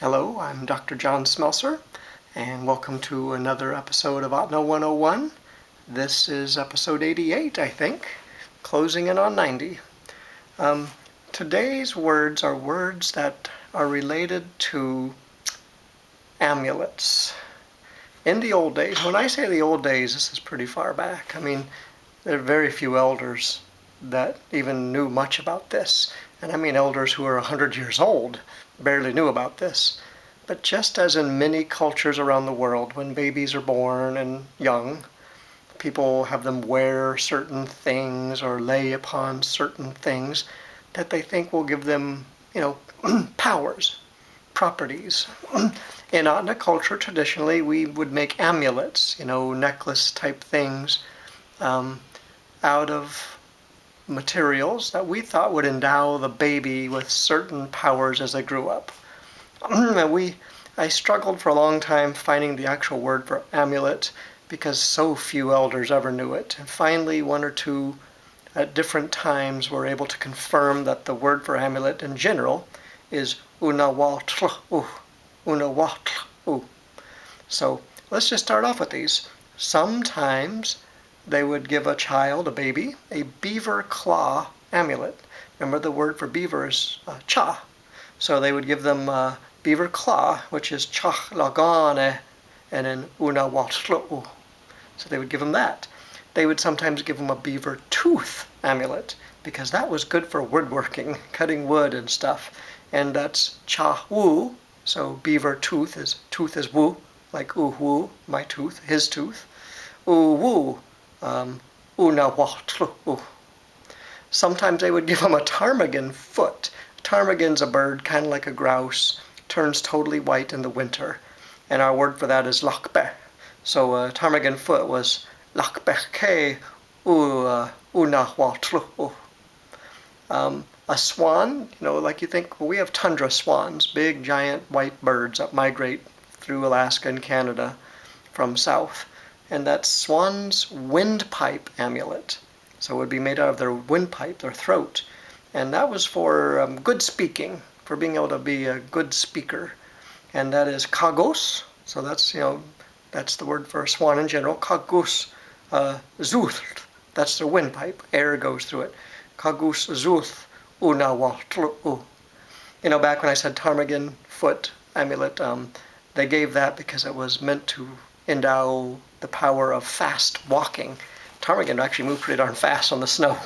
Hello, I'm Dr. John Smelser, and welcome to another episode of Ahtna 101. This is episode 88, I think, closing in on 90. Today's words are words that are related to amulets. In the old days, when I say the old days, this is pretty far back. I mean, there are very few elders that even knew much about this. And I mean elders who are 100 years old barely knew about this. But just as in many cultures around the world, when babies are born and young, people have them wear certain things or lay upon certain things that they think will give them, powers, properties. In Ahtna culture, traditionally, we would make amulets, necklace type things, out of materials that we thought would endow the baby with certain powers as they grew up. I struggled for a long time finding the actual word for amulet because so few elders ever knew it. And finally, one or two at different times were able to confirm that the word for amulet in general is unawatlu. So let's just start off with these. Sometimes they would give a child, a baby, a beaver claw amulet. Remember the word for beaver is cha. So they would give them beaver claw, which is chach lagane, and then unawatlu. So they would give them that. They would sometimes give them a beaver tooth amulet, because that was good for woodworking, cutting wood and stuff. And that's cha wu. So beaver tooth is wu, like wu, my tooth, his tooth. Wu, unawatlu. Sometimes they would give them a ptarmigan foot. Ptarmigan's a bird, kind of like a grouse, turns totally white in the winter. And our word for that is lakbe. So ptarmigan foot was lakbeke unawatlu. A swan, like you think, well, we have tundra swans, big giant white birds that migrate through Alaska and Canada from south. And that's swan's windpipe amulet. So it would be made out of their windpipe, their throat. And that was for good speaking, for being able to be a good speaker. And that is kagos. So that's the word for a swan in general. Kagos zuth. That's their windpipe. Air goes through it. Kagos zuth unawatlu. Back when I said ptarmigan foot amulet, they gave that because it was meant to endow the power of fast walking. Ptarmigan actually moved pretty darn fast on the snow.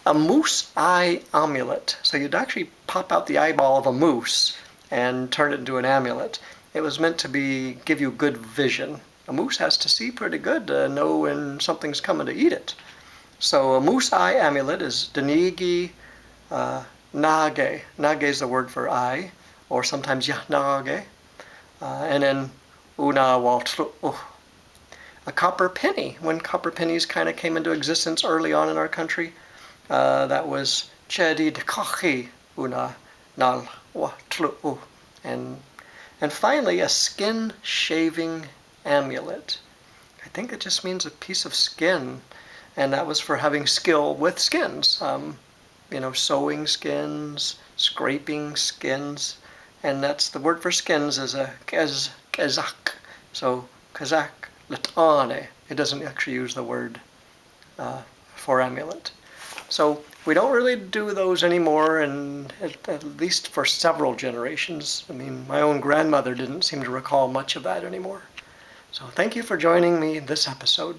A moose eye amulet. So you'd actually pop out the eyeball of a moose and turn it into an amulet. It was meant to give you good vision. A moose has to see pretty good to know when something's coming to eat it. So a moose eye amulet is denigi nage. Nage is the word for eye, or sometimes yahnage. And then unawatlu. A copper penny. When copper pennies kind of came into existence early on in our country, that was chedi de kachi una nal watlu. And finally, a skin shaving amulet. I think it just means a piece of skin, and that was for having skill with skins. Sewing skins, scraping skins, and that's the word for skins is a kazak. So kazak latane. It doesn't actually use the word for amulet. So we don't really do those anymore, and at least for several generations. I mean, my own grandmother didn't seem to recall much of that anymore. So thank you for joining me in this episode.